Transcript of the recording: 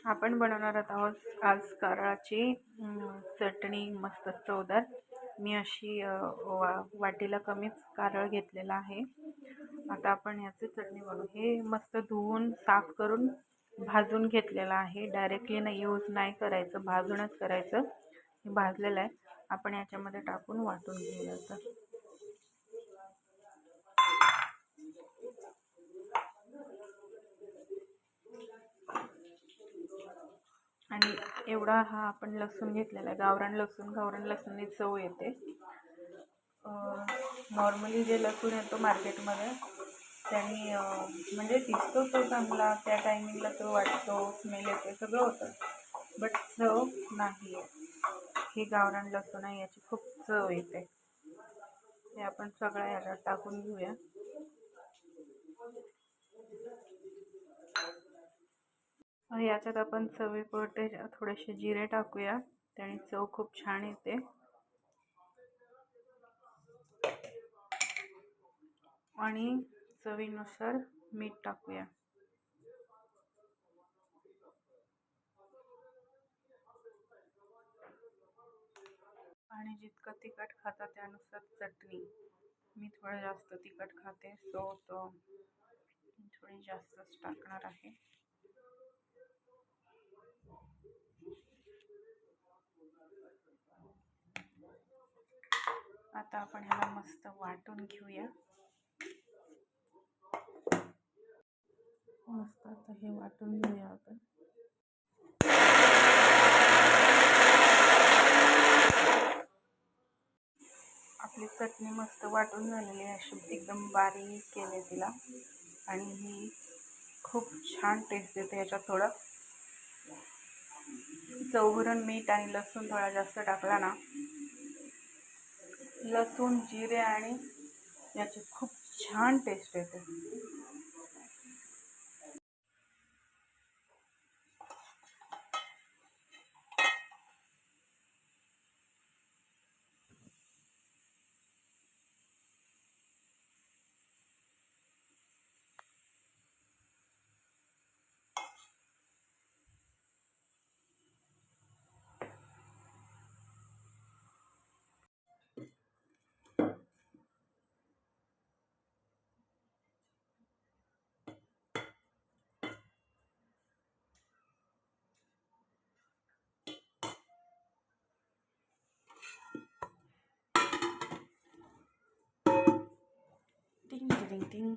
आपण बनवणार आहोत आज कारळाची चटणी मस्त चवदार। मी अशी वाटीला कमीच कारळ घेतलेला आहे। आता आपण याची चटणी बनवू। हे मस्त धुवून साफ करून भाजून घेतलेला आहे। डायरेक्टली नाही यूज नाही करायचं, भाजूनच करायचं। हे भाजलेलं आहे, आपण याच्यामध्ये टाकून वाटून घेऊया। आणि एवढा हा आपण लसूण घेतलेला आहे, गावरान लसूणनी चव येते। नॉर्मली जे लसूण येतो मार्केटमध्ये त्यांनी म्हणजे दिसतो तो चांगला, त्या टायमिंगला तो वाटतो, स्मेल येते, सगळं होतं, बट चव नाही आहे। ही गावरान लसूण आहे, याची खूप चव येते। हे आपण सगळं याला टाकून घेऊया। याच्यात आपण चवीपुरते थोडेसे जिरे टाकूया, त्याने चव खूप छान येते। आणि चवीनुसार मीठ टाकूया। आणि जितकं तिखट खाता त्यानुसार चटणी। मी थोडं जास्त तिखट खाते, सो तो थोडी जास्तच टाकणार आहे। आता आपण ह्याला मस्त वाटून घेऊया। मस्त आता हे वाटून घेऊया आपण। आपली चटणी मस्त वाटून झालेली आहे, अशी एकदम बारीक केले तिला। आणि ही खूप छान टेस्ट येते। याच्यात थोडं चवभरून मीठ आणि लसूण थोडा जास्त टाकला ना, लसूण जिरे आणि याची खूप छान टेस्ट येते। टिंग टिंग टिंग।